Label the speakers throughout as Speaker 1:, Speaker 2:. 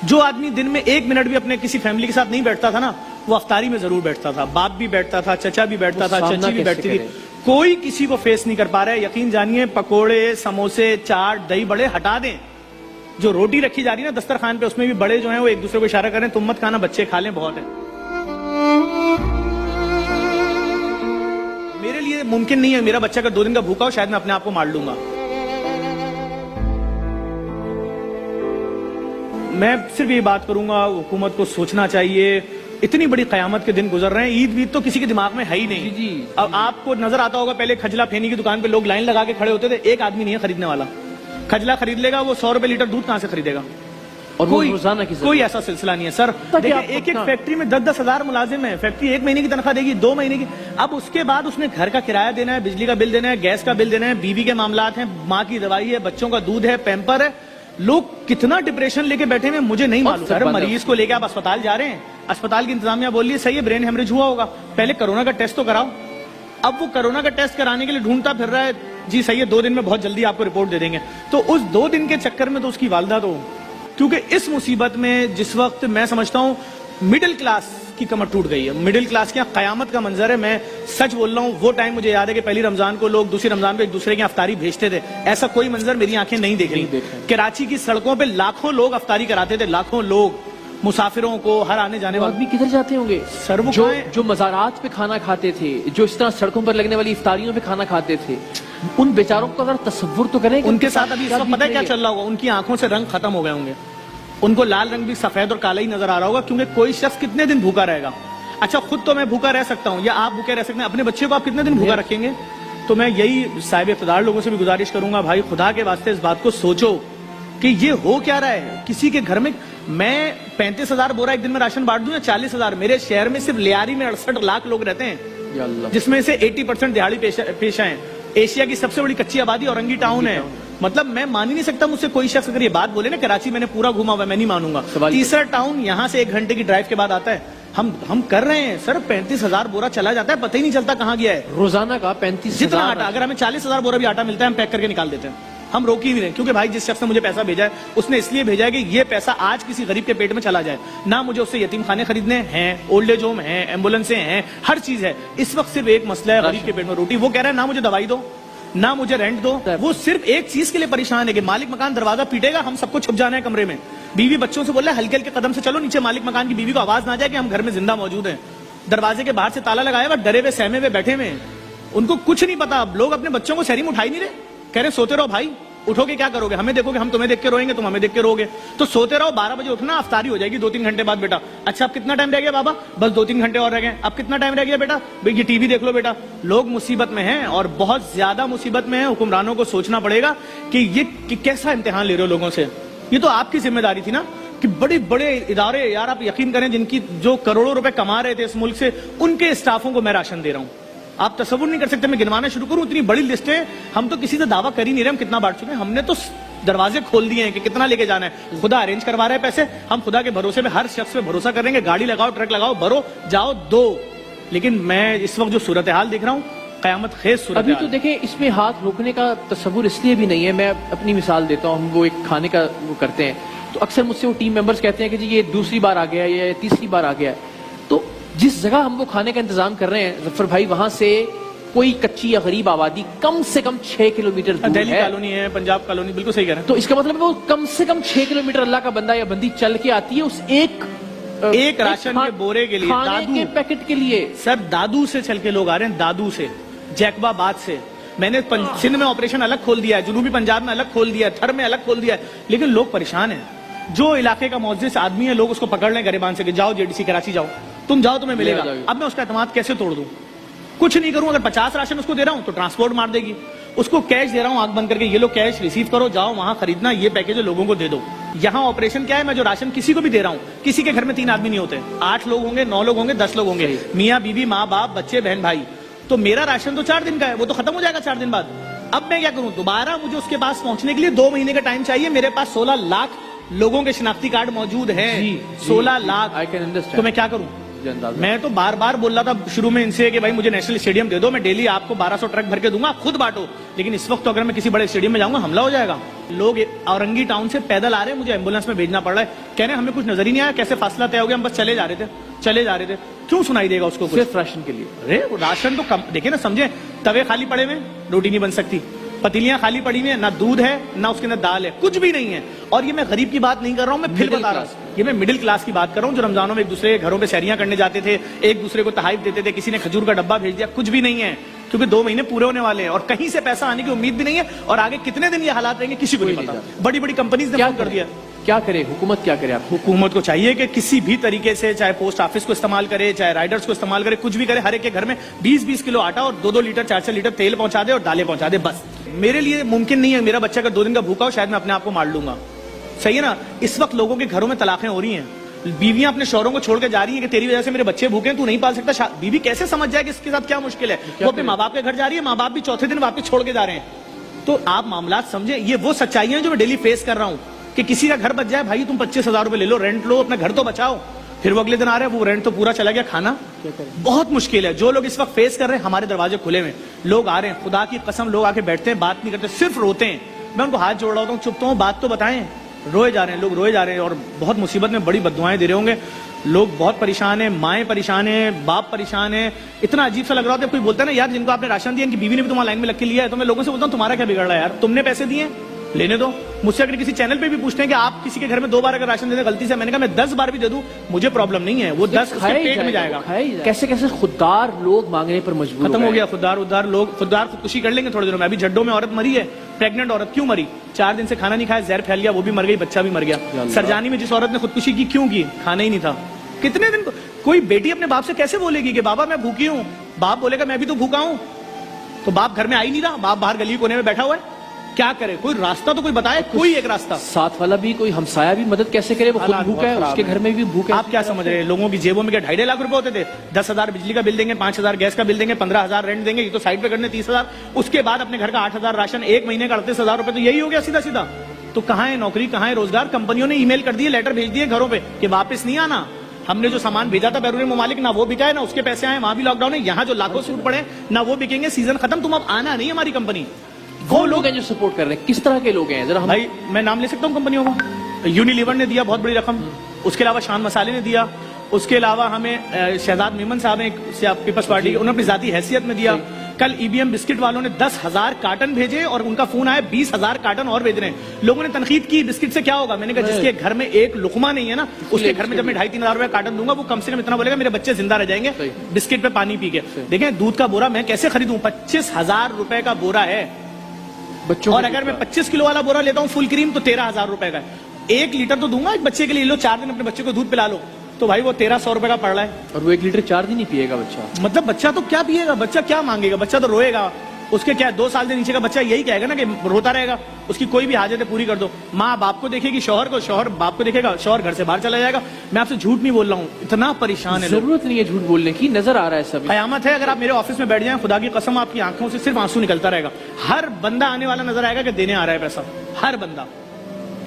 Speaker 1: جو آدمی دن میں 1 منٹ بھی اپنے کسی فیملی کے ساتھ نہیں بیٹھتا تھا نا، وہ افطاری میں ضرور بیٹھتا تھا. باپ بھی بیٹھتا تھا، چچا بھی بیٹھتا تھا، چچی بھی بیٹھتی تھی. کوئی کسی کو فیس نہیں کر پا رہا ہے. یقین جانیے پکوڑے، سموسے، چاٹ، دہی بڑے ہٹا دیں. جو روٹی رکھی جا رہی ہے نا دسترخوان پہ، اس میں بھی بڑے جو ہیں وہ ایک دوسرے کو اشارہ کریں تم مت کھانا، بچے کھا لیں، بہت ہے. میرے لیے ممکن نہیں ہے میرا بچہ اگر 2 دن کا بھوکا ہو شاید میں اپنے آپ کو مار لوں گا. میں صرف یہ بات کروں گا حکومت کو سوچنا چاہیے. اتنی بڑی قیامت کے دن گزر رہے ہیں، عید وید تو کسی کے دماغ میں ہے ہی نہیں.
Speaker 2: جی
Speaker 1: اب آپ کو نظر آتا ہوگا پہلے کھجلا پھینی کی دکان پہ لوگ لائن لگا کے کھڑے ہوتے تھے، ایک آدمی نہیں ہے خریدنے والا. کھجلا خرید لے گا وہ 100 روپے لیٹر دودھ کہاں سے خریدے گا؟
Speaker 2: اور
Speaker 1: کوئی ایسا سلسلہ نہیں ہے سر. دیکھیں ایک فیکٹری میں 10-10 ہزار ملازم ہیں. فیکٹری 1 مہینے کی تنخواہ دے گی، 2 مہینے کی. اب اس کے بعد اس نے گھر کا کرایہ دینا ہے، بجلی کا بل دینا ہے، گیس کا بل دینا ہے، بیوی کے معاملات ہیں، ماں کی دوائی ہے، بچوں کا دودھ ہے، پیمپر ہے. لوگ کتنا ڈپریشن لے کے بیٹھے ہیں مجھے نہیں معلوم. سر مریض کو لے کے آپ اسپتال جا رہے ہیں، اسپتال کی انتظامیہ بول رہی ہے صحیح ہے برین ہیمریج ہوا ہوگا، پہلے کرونا کا ٹیسٹ تو کراؤ. اب وہ کرونا کا ٹیسٹ کرانے کے لیے ڈھونڈتا پھر رہا ہے، جی صحیح ہے 2 دن میں بہت جلدی آپ کو رپورٹ دے دیں گے. تو اس 2 دن کے چکر میں تو اس کی والدہ تو، کیونکہ اس مصیبت میں جس وقت میں سمجھتا ہوں مڈل کلاس کی کمر ٹوٹ گئی ہے. مڈل کلاس کے قیامت کا منظر ہے. میں سچ بول رہا ہوں، وہ ٹائم مجھے یاد ہے کہ پہلی رمضان کو لوگ دوسری رمضان پہ ایک دوسرے کی افطاری بھیجتے تھے. ایسا کوئی منظر میری آنکھیں نہیں دیکھ رہی. کراچی کی سڑکوں پہ لاکھوں لوگ افطاری کراتے تھے، لاکھوں لوگ مسافروں کو، ہر آنے جانے والے.
Speaker 2: آدمی کدھر جاتے ہوں گے
Speaker 1: سر؟ وہ
Speaker 2: جو مزارات پہ کھانا کھاتے تھے، جو اس طرح سڑکوں پر لگنے والی افطاریوں پہ کھانا کھاتے تھے، ان بیچاروں کو اگر تصور تو کریں
Speaker 1: ان کے ساتھ ابھی اس وقت پتہ ہے کیا چل رہا ہوگا؟ ان کی آنکھوں سے رنگ ختم ہو گئے ہوں گے. ان کو لال رنگ بھی سفید اور کالا ہی نظر آ رہا ہوگا، کیونکہ کوئی شخص کتنے دن بھوکا رہے گا؟ اچھا خود تو میں بھوکا رہ سکتا ہوں، یا آپ بھوکے رہ سکتے ہیں، اپنے بچے کو آپ کتنے دن بھوکا رکھیں گے؟ تو میں یہی صاحب اقتدار لوگوں سے بھی گزارش کروں گا، بھائی خدا کے واسطے اس بات کو سوچو کہ یہ ہو کیا رہا ہے. کسی کے گھر میں میں 35,000 بورا ایک دن میں راشن بانٹ دوں یا 40,000؟ میرے شہر میں صرف لیاری میں 68 لاکھ لوگ رہتے ہیں، جس میں سے 80% دہاڑی پیشہ ہیں. ایشیا کی سب سے بڑی کچی آبادی اورنگی ٹاؤن ہے. مطلب میں مان ہی نہیں سکتا مجھ سے کوئی شخص اگر یہ بات بولے نا کراچی میں نے پورا گھوما ہوا، میں نہیں مانوں گا. تیسرا ٹاؤن یہاں سے 1 گھنٹے کی ڈرائیو کے بعد آتا ہے. ہم کر رہے ہیں سر، 35,000 بورا چلا جاتا ہے، پتہ ہی نہیں چلتا کہاں گیا ہے.
Speaker 2: روزانہ کا 35,000
Speaker 1: جتنا آٹا، اگر ہمیں 40,000 بورا بھی آٹا ملتا ہے ہم پیک کر کے نکال دیتے ہیں. ہم روک ہی نہیں رہے، کیونکہ بھائی جس شخص نے مجھے پیسہ بھیجا ہے اس نے اس لیے بھیجا ہے کہ یہ پیسہ آج کسی غریب کے پیٹ میں چلا جائے. نہ مجھے اس سے یتیم خانے خریدنے ہیں، اولڈ ایج ہوم ہیں، ایمبولینسیں ہیں، ہر چیز ہے. اس وقت صرف ایک مسئلہ ہے غریب کے پیٹ میں روٹی. وہ کہہ رہا ہے نہ مجھے دوائی دو، نہ مجھے رینٹ دو. وہ صرف ایک چیز کے لیے پریشان ہے کہ مالک مکان دروازہ پیٹے گا، ہم سب کو چھپ جانا ہے کمرے میں. بیوی بچوں سے بول رہا ہے ہلکے ہلکے قدم سے چلو نیچے، مالک مکان کی بیوی کو آواز نہ جائے کہ ہم گھر میں زندہ موجود ہیں. دروازے کے باہر سے تالا لگایا ہوا، ڈرے ہوئے سہمے ہوئے بیٹھے ہوئے. ان کو کچھ نہیں پتا. لوگ اپنے بچوں کو سحری میں اٹھا ہی نہیں رہے، کہہ رہے سوتے رہو بھائی، اٹھو گے کیا کرو گے؟ ہمیں دیکھو گے، ہم تمہیں دیکھ کے روئیں گے، تم ہمیں دیکھ کے رو گے. تو سوتے رہو، 12 بجے اٹھنا، افطاری ہو جائے گی 2-3 گھنٹے بعد. بیٹا اچھا اب کتنا ٹائم رہ گیا بابا؟ بس 2-3 گھنٹے اور رہ گئے. اب کتنا ٹائم رہ گیا بیٹا؟ یہ ٹی وی دیکھ لو بیٹا. لوگ مصیبت میں ہیں اور بہت زیادہ مصیبت میں ہیں. حکمرانوں کو سوچنا پڑے گا کہ یہ کیسا امتحان لے رہے ہو لوگوں سے. یہ تو آپ کی ذمہ داری تھی نا کہ بڑے بڑے ادارے، یار آپ یقین کریں جن کی جو کروڑوں روپے کما رہے تھے اس ملک سے، ان کے اسٹافوں کو میں راشن دے رہا ہوں. آپ تصور نہیں کر سکتے. میں گنوانا شروع کروں اتنی بڑی لسٹ ہے. ہم تو کسی سے دعویٰ کر ہی نہیں رہے ہم کتنا بانٹ چکے ہیں. ہم نے تو دروازے کھول دیے ہیں کہ کتنا لے کے جانا ہے. خدا ارینج کروا رہا ہے پیسے، ہم خدا کے بھروسے میں ہر شخص پہ بھروسہ کریں گے. گاڑی لگاؤ، ٹرک لگاؤ، بھرو، جاؤ، دو. لیکن میں اس وقت جو صورتحال دیکھ رہا ہوں قیامت خیز صورتحال.
Speaker 2: ابھی تو دیکھیں اس میں ہاتھ روکنے کا تصور اس لیے بھی نہیں ہے. میں اپنی مثال دیتا ہوں. ہم وہ ایک کھانے کا وہ کرتے ہیں تو اکثر مجھ سے وہ ٹیم ممبرز کہتے ہیں کہ جی یہ 2ری بار آ گیا ہے یا 3ری بار آ گیا ہے. تو جس جگہ ہم وہ کھانے کا انتظام کر رہے ہیں ظفر بھائی، وہاں سے کوئی کچی یا غریب آبادی کم سے کم 6 کلومیٹر دور ہے.
Speaker 1: دہلی کالونی ہے، پنجاب کالونی، بالکل صحیح کہہ رہے ہیں.
Speaker 2: تو اس کا مطلب وہ کم سے کم 6 کلومیٹر اللہ کا بندہ یا بندی چل کے آتی ہے اس ایک
Speaker 1: راشن کے بورے کے لیے،
Speaker 2: کھانے کے پیکٹ کے لیے.
Speaker 1: سر دادو سے چل کے لوگ آ رہے ہیں، دادو سے، جیکبا باد سے. میں نے سندھ میں آپریشن الگ کھول دیا ہے، جنوبی پنجاب میں الگ کھول دیا ہے، تھر میں الگ کھول دیا ہے. لیکن لوگ پریشان ہیں. جو علاقے کا معزز آدمی ہے لوگ اس کو پکڑ لیں گریبان سے کہ جاؤ JDC کراچی جاؤ، تم جاؤ تمہیں ملے گا. اب میں اس کا اعتماد کیسے توڑ دوں؟ کچھ نہیں کروں. اگر 50 راشن اس کو دے رہا ہوں تو ٹرانسپورٹ مار دے گی. اس کو کیش دے رہا ہوں آنکھ بند کر کے، یہ لو کیش ریسیو کرو، جاؤ وہاں خریدنا، یہ پیکج لوگوں کو دے دو. یہاں آپریشن کیا ہے؟ میں جو راشن کسی کو بھی دے رہا ہوں، کسی کے گھر میں 3 آدمی نہیں ہوتے، 8 لوگ ہوں گے، 9 لوگ ہوں گے، 10 لوگ ہوں گے، میاں بیوی، ماں باپ، بچے، بہن بھائی. تو میرا راشن تو 4 دن کا ہے، وہ تو ختم ہو جائے گا 4 دن بعد. اب میں کیا کروں؟ دوبارہ مجھے اس کے پاس پہنچنے کے لیے 2 مہینے کا ٹائم چاہیے. میرے پاس 16 لاکھ لوگوں کے شناختی کارڈ موجود ہیں. 16 لاکھ. تو میں کیا کروں؟
Speaker 2: مجھے اندازہ.
Speaker 1: میں تو بار بار بول رہا تھا شروع میں ان سے کہ بھائی مجھے نیشنل اسٹیڈیم دے دو, میں ڈیلی آپ کو 1200 ٹرک بھر کے دوں گا, آپ خود بانٹو. لیکن اس وقت تو اگر میں کسی بڑے اسٹیڈیم میں جاؤں گا حملہ ہو جائے گا. لوگ اورنگی ٹاؤن سے پیدل آ رہے ہیں, مجھے ایمبولینس میں بھیجنا پڑ رہا ہے, کہہ رہے ہیں ہمیں کچھ نظر ہی نہیں آیا, کیسے فاصلہ طے ہو گیا, ہم بس چلے جا رہے تھے. کیوں سنائی دے گا اس کو کچھ؟
Speaker 2: صرف راشن کے لیے.
Speaker 1: ارے راشن تو کم دیکھیں نا, سمجھیں توے خالی پڑے ہوئے, روٹی نہیں بن سکتی, پتیلیاں خالی پڑی ہوئی ہیں, نہ دودھ ہے نہ اس کے اندر دال ہے, کچھ بھی نہیں ہے. اور یہ میں غریب کی بات نہیں کر رہا ہوں, میں پھر بتا رہا ہوں, یہ میں مڈل کلاس کی بات کر رہا ہوں, جو رمضانوں میں ایک دوسرے کے گھروں پہ سحریاں کرنے جاتے تھے, ایک دوسرے کو تحائف دیتے تھے, کسی نے کھجور کا ڈبہ بھیج دیا. کچھ بھی نہیں ہے, کیونکہ 2 مہینے پورے ہونے والے ہیں اور کہیں سے پیسہ آنے کی امید بھی نہیں ہے, اور آگے کتنے دن یہ حالات رہیں گے کسی کو نہیں پتا. بڑی بڑی کمپنیز نے فون کر دیا.
Speaker 2: کیا کرے حکومت, کیا کرے آپ؟
Speaker 1: حکومت کو چاہیے کہ کسی بھی طریقے سے, چاہے پوسٹ آفس کو استعمال کرے, چاہے رائڈرز کو استعمال کرے, کچھ بھی کرے, ہر ایک کے گھر میں 20-20 کلو آٹا اور 2-2 لیٹر 4-4 لیٹر تیل پہنچا دے اور دالیں پہنچا دے. بس میرے لیے ممکن نہیں ہے, میرا بچہ اگر 2 دن کا بھوکا ہو شاید میں اپنے آپ کو مار لوں گا. صحیح ہے نا. اس وقت لوگوں کے گھروں میں طلاقیں ہو رہی ہیں, بیویاں اپنے شوہروں کو چھوڑ کے جا رہی ہیں کہ تیری وجہ سے میرے بچے بھوکے ہیں, تو نہیں پال سکتا. بیوی کیسے سمجھ جائے کہ اس کے ساتھ کیا مشکل ہے؟ وہ اپنے ماں باپ کے گھر جا رہی ہے, ماں باپ بھی چوتھے دن واپس چھوڑ کے جا رہے ہیں. تو آپ معاملات سمجھیں, یہ وہ سچائیاں ہیں جو میں ڈیلی فیس کر رہا ہوں. کہ کسی کا گھر بچ جائے, بھائی تم 25,000 روپے لے لو, رینٹ لو, اپنا گھر تو بچاؤ, پھر وہ اگلے دن آ رہے ہیں وہ رینٹ تو پورا چلا گیا, کھانا بہت مشکل ہے. جو لوگ اس وقت فیس کر رہے ہیں, ہمارے دروازے کھلے ہوئے, لوگ آ رہے ہیں, خدا کی قسم لوگ آ کے بیٹھتے ہیں, بات نہیں کرتے, صرف روتے ہیں. میں ان کو ہاتھ جوڑ رہا ہوتا ہوں, چپ تو ہوں, بات تو بتائیں. روئے جا رہے ہیں لوگ, روئے جا رہے ہیں, اور بہت مصیبت میں بڑی بددعائیں دے رہے ہوں گے. لوگ بہت پریشان ہیں, مائیں پریشان ہیں, باپ پریشان ہیں. اتنا عجیب سا لگ رہا ہوتا ہے, کوئی بولتا ہے نا یار جن کو آپ نے راشن دیا ان کی بیوی نے بھی تمہارا لائن میں لگ کے لیا ہے, تو میں لوگوں سے بولتا ہوں تمہارا کیا بگڑ رہا ہے یار, تم نے پیسے دیے, لینے دو. مجھ سے اگر کسی چینل پہ بھی پوچھتے ہیں کہ آپ کسی کے گھر میں 2 بار اگر راشن دے دیں غلطی سے, میں نے کہا میں 10 بار بھی دے دوں مجھے پرابلم نہیں ہے, وہ 10 اس کے پیٹ میں جائے گا.
Speaker 2: کیسے کیسے خوددار لوگ مانگنے پر مجبور
Speaker 1: ختم ہو گیا. خوددار لوگ خودکشی کر لیں گے تھوڑے دنوں میں. ابھی جڈوں میں عورت مری ہے, پریگننٹ عورت. کیوں مری؟ 4 دن سے کھانا نہیں کھایا, زہر پھیل گیا, وہ بھی مر گئی, بچہ بھی مر گیا. سرجانی میں جس عورت نے خودکشی کی, کیوں کی؟ کھانا ہی نہیں تھا. کتنے دن کوئی بیٹی اپنے باپ سے کیسے بولے گی کہ بابا میں بھوکی ہوں؟ باپ بولے گا میں بھی تو بھوکا ہوں. تو باپ گھر میں آ ہی نہیں رہا, باپ باہر گلی کونے میں بیٹھا ہوا ہے. کیا کرے؟ کوئی راستہ تو کوئی بتائے, کوئی ایک راستہ.
Speaker 2: ساتھ والا بھی, کوئی ہمسایہ بھی مدد کیسے کرے؟ وہ خود بھوکا ہے, اس کے گھر میں بھی بھوکا ہے.
Speaker 1: آپ کیا سمجھ رہے ہیں لوگوں کی جیبوں میں کیا 2.5 لاکھ روپے ہوتے تھے؟ 10,000 بجلی کا بل دیں گے, 5,000 گیس کا بل دیں گے, 15,000 رینٹ دیں گے, یہ تو سائڈ پہ کرنے 30,000, اس کے بعد اپنے گھر کا 8,000 راشن, 1 مہینے کا 38,000 روپے. تو یہی ہو گیا سیدھا. تو کہاں ہے نوکری, کہاں ہے روزگار؟ کمپنیوں نے ای میل کر دیے, لیٹر بھیج دیے گھروں پہ کہ واپس نہیں آنا. ہم نے جو سامان بھیجا تھا بیرون ممالک, نہ وہ بکا ہے نہ اس کے پیسے آئے, وہاں بھی لاک ڈاؤن ہے. یہاں جو لاکھوں سوٹ پڑے نہ وہ بکیں گے, سیزن ختم, تم اب آنا نہیں ہماری کمپنی.
Speaker 2: وہ لوگ ہیں جو سپورٹ کر رہے ہیں, کس طرح کے لوگ ہیں ذرا؟
Speaker 1: بھائی میں نام لے سکتا ہوں کمپنیوں کو. یونیلیور نے دیا بہت بڑی رقم, اس کے علاوہ شان مسالے نے دیا, اس کے علاوہ ہمیں شہزاد میمن صاحب ہیں پیپلز پارٹی, انہوں نے اپنی ذاتی حیثیت میں دیا. کل EBM بسکٹ والوں نے 10,000 کارٹن بھیجے اور ان کا فون آیا 20,000 کارٹن اور بھیج رہے ہیں. لوگوں نے تنقید کی بسکٹ سے کیا ہوگا. میں نے کہا جس کے گھر میں ایک لقمہ نہیں ہے نا, اس کے گھر میں جب میں 2,500-3,000 روپے کارٹن دوں گا, وہ کم سے کم اتنا بولے گا میرے بچے زندہ رہ جائیں گے بسکٹ پہ پانی پی کے. دیکھیں دودھ کا بورا میں کیسے خریدوں, 25,000 روپے کا بورا ہے بچوں, اور اگر میں 25 کلو والا بورا لیتا ہوں فل کریم تو 13,000 روپے کا ہے. 1 لیٹر تو دوں گا ایک بچے کے لیے, لو 4 دن اپنے بچے کو دودھ پلا لو, تو بھائی وہ 1,300 روپے کا پڑ رہا ہے.
Speaker 2: اور وہ 1 لیٹر 4 دن ہی پیے گا بچہ.
Speaker 1: مطلب بچہ تو کیا پیے گا, بچہ کیا مانگے گا, بچہ تو روئے گا. اس کے کیا 2 سال سے نیچے کا بچہ یہی کہے گا نا کہ روتا رہے گا, اس کی کوئی بھی حاجت ہے پوری کر دو. ماں باپ کو دیکھے گی, شوہر کو, شوہر باپ کو دیکھے گا, شوہر گھر سے باہر چلا جائے گا. میں آپ سے جھوٹ نہیں بول رہا ہوں, اتنا پریشان ہے.
Speaker 2: ضرورت نہیں ہے جھوٹ بولنے کی, نظر آ رہا ہے سب.
Speaker 1: قیامت ہے. اگر آپ میرے آفس میں بیٹھ جائیں, خدا کی قسم آپ کی آنکھوں سے صرف آنسو نکلتا رہے گا. ہر بندہ آنے والا نظر آئے گا کہ دینے آ رہا ہے پیسہ, ہر بندہ.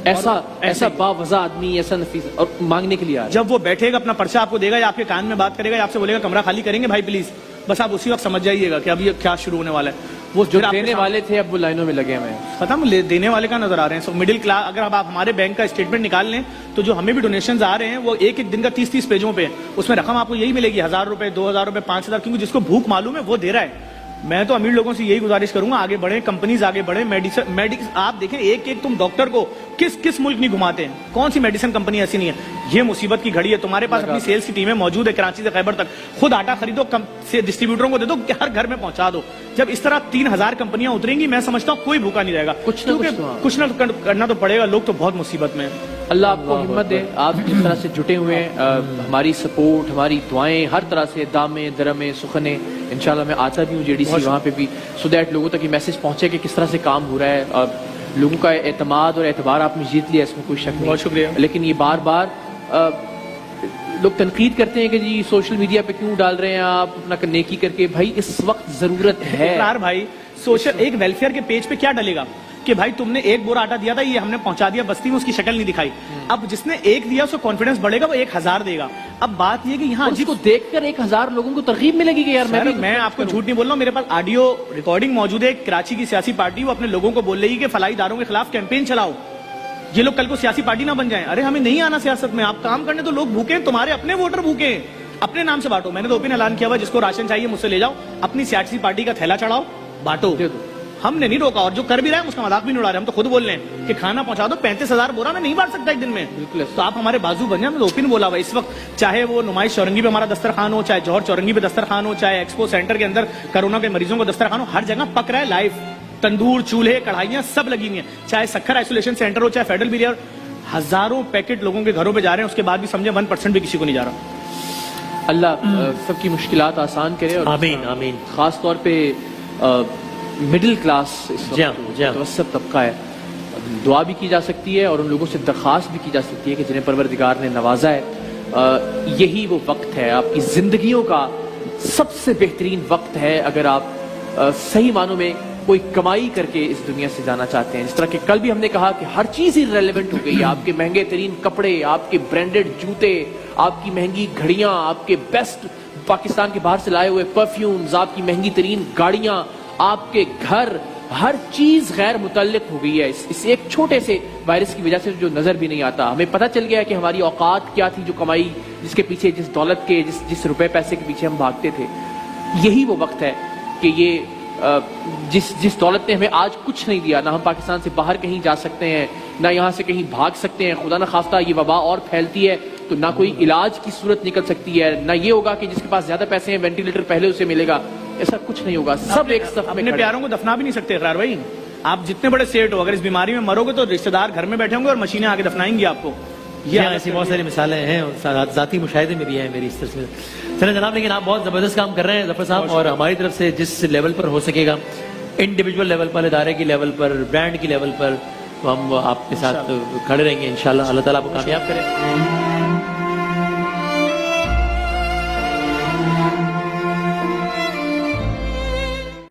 Speaker 2: ایسا باوضع آدمی, ایسا نفیس, اور مانگنے کے لیے آ رہا ہے.
Speaker 1: جب وہ بیٹھے گا اپنا پرچہ آپ کو دے گا, یا آپ کے کان میں بات کرے گا, یا آپ سے بولے گا کمرہ خالی کریں گے بھائی پلیز, بس آپ اسی وقت سمجھ جائیے گا کہ اب یہ کیا شروع ہونے والا ہے. وہ
Speaker 2: جو دینے والے تھے اب وہ لائنوں میں لگے ہوئے ہیں.
Speaker 1: ختم دینے والے کا نظر آ رہے ہیں. سو مڈل کلاس, اگر آپ ہمارے بینک کا اسٹیٹمنٹ نکال لیں تو جو ہمیں بھی ڈونیشنز آ رہے ہیں وہ ایک دن کا 30-30 پیجوں پہ, اس میں رقم آپ کو یہی ملے گی 1,000 روپے, 2,000 روپے, 5,000, کیونکہ جس کو بھوک معلوم ہے وہ دے رہا ہے. میں تو امیر لوگوں سے یہی گزارش کروں گا, آگے بڑھیں, کمپنیز آگے بڑھیں. میڈیسن آپ دیکھیں, ایک تم ڈاکٹر کو کس ملک نہیں گھماتے ہیں, کون سی میڈیسن کمپنی ایسی نہیں ہے. یہ مصیبت کی گھڑی ہے, تمہارے پاس اپنی سیلز کی ٹیمیں موجود ہے کراچی سے خیبر تک. خود آٹا خریدو, ڈسٹریبیوٹروں کو دے دو, ہر گھر میں پہنچا دو. جب اس طرح 3,000 کمپنیاں اتریں گی, میں سمجھتا ہوں کوئی بھوکا نہیں رہے گا. کچھ نہ کرنا تو پڑے گا. لوگ تو بہت مصیبت میں ہیں.
Speaker 2: اللہ آپ کو ہمت دے. آپ جس طرح سے جٹے ہوئے ہیں, ہماری سپورٹ, ہماری دعائیں ہر طرح سے, دامیں درمیں سخنیں, انشاءاللہ میں آتا بھی ہوں JDC وہاں پہ بھی, سو دیٹ لوگوں تک یہ میسج پہنچے کہ کس طرح سے کام ہو رہا ہے. اور لوگوں کا اعتماد اور اعتبار آپ نے جیت لیا, اس میں کوئی شک نہیں.
Speaker 1: بہت شکریہ.
Speaker 2: لیکن یہ بار بار لوگ تنقید کرتے ہیں کہ جی سوشل میڈیا پہ کیوں ڈال رہے ہیں آپ اپنا نیکی کر کے. بھائی اس وقت ضرورت ہے
Speaker 1: بھائی, سوشل ایک ویلفیئر کے پیج پہ کیا ڈلے گا. کہ بھائی تم نے 1 بورا آٹا دیا تھا, یہ ہم نے پہنچا دیا بستی میں, اس کی شکل نہیں دکھائی. اب جس نے 1 دیا اس کو کانفیڈنس بڑھے گا, وہ 1000 دے گا. اب بات یہ کہ یہاں
Speaker 2: اس کو دیکھ کر 1000 لوگوں کو ترغیب ملے گی کہ یار
Speaker 1: میں آپ کو جھوٹ نہیں بول رہا ہوں, میرے پاس آڈیو ریکارڈنگ موجود ہے. کراچی کی سیاسی پارٹی وہ اپنے لوگوں کو بول رہی ہے کہ فلاحی اداروں کے خلاف کیمپین چلاؤ, یہ لوگ کل کو سیاسی پارٹی نہ بن جائیں. ارے ہمیں نہیں آنا سیاست میں, آپ کام کرنے تو لوگ بھوکے ہیں, تمہارے اپنے ووٹر بھوکے ہیں, اپنے نام سے بانٹو. میں نے تو اوپن اعلان کیا ہوا, جس کو راشن چاہیے مجھ سے لے جاؤ, اپنی سیاسی پارٹی کا تھیلا چڑھاؤ, بانٹو. ہم نے نہیں روکا, اور جو کر بھی رہا ہے اس کا مذاق بھی نہیں اڑا رہے. ہم تو خود بول رہے ہیں کہ کھانا پہنچا دو, 35,000 بورا میں نہیں بانٹ سکتا ایک دن میں.
Speaker 2: بالکل,
Speaker 1: تو آپ ہمارے بازو بن جائیں. میں تو اوپن بولا ہوا اس وقت, چاہے وہ نمائش چورنگی پہ ہمارا دسترخوان ہو, چاہے جوہر چورنگی پہ دسترخوان ہو, چاہے ایکسپو سینٹر کے اندر کرونا کے مریضوں کو دسترخوان ہو, ہر جگہ پک رہا ہے لائف. تندور, چولہے, کڑھائیاں سب لگی ہوئی ہیں. چاہے سکھر آئسولیشن سینٹر ہو, چاہے فیڈرل بیریر, ہزاروں پیکٹ لوگوں کے گھروں پہ جا رہے ہیں, اس کے بعد بھی سمجھے 1% بھی کسی کو نہیں جا رہا.
Speaker 2: اللہ سب کی مشکلات آسان کرے, اور
Speaker 3: آمین آمین.
Speaker 2: خاص طور پہ مڈل کلاس متوسط طبقہ ہے, دعا بھی کی جا سکتی ہے اور ان لوگوں سے درخواست بھی کی جا سکتی ہے کہ جنہیں پروردگار نے نوازا ہے. یہی وہ وقت ہے, آپ کی زندگیوں کا سب سے بہترین وقت ہے اگر آپ صحیح معنوں میں کوئی کمائی کر کے اس دنیا سے جانا چاہتے ہیں. جس طرح کہ کل بھی ہم نے کہا کہ ہر چیز ہی ریلیونٹ ہو گئی ہے. آپ کے مہنگے ترین کپڑے, آپ کے برانڈڈ جوتے, آپ کی مہنگی گھڑیاں, آپ کے بیسٹ پاکستان کے باہر سے لائے ہوئے پرفیومز, آپ کی مہنگی ترین گاڑیاں, آپ کے گھر, ہر چیز غیر متعلق ہو گئی ہے اس ایک چھوٹے سے وائرس کی وجہ سے جو نظر بھی نہیں آتا. ہمیں پتہ چل گیا ہے کہ ہماری اوقات کیا تھی, جو کمائی, جس کے پیچھے, جس دولت کے, جس روپے پیسے کے پیچھے ہم بھاگتے تھے. یہی وہ وقت ہے کہ یہ جس دولت نے ہمیں آج کچھ نہیں دیا, نہ ہم پاکستان سے باہر کہیں جا سکتے ہیں, نہ یہاں سے کہیں بھاگ سکتے ہیں. خدا نہ خواستہ یہ وبا اور پھیلتی ہے تو نہ کوئی علاج کی صورت نکل سکتی ہے, نہ یہ ہوگا کہ جس کے پاس زیادہ پیسے ہیں وینٹیلیٹر پہلے اسے ملے گا. ایسا کچھ نہیں ہوگا. سب ایک صف میں
Speaker 1: اپنے پیاروں کو دفنا بھی نہیں سکتے اقرار بھائی. آپ جتنے بڑے سیٹ ہو, اگر اس بیماری میں مرو گے تو رشتہ دار گھر میں بیٹھے ہوں گے اور مشینیں آ کے دفنائیں گی آپ کو.
Speaker 3: یہ ایسی بہت ساری مثالیں ہیں, ذاتی مشاہدے میں بھی ہیں میری اس طرح سے. چلیں جناب, لیکن آپ بہت زبردست کام کر رہے ہیں ظفر صاحب, اور ہماری طرف سے جس لیول پر ہو سکے گا, انڈیویجول لیول پر, ادارے کی لیول پر, برانڈ کی لیول پر, تو ہم آپ کے ساتھ کھڑے رہیں گے انشاءاللہ. اللہ تعالیٰ آپ کو کامیاب کرے.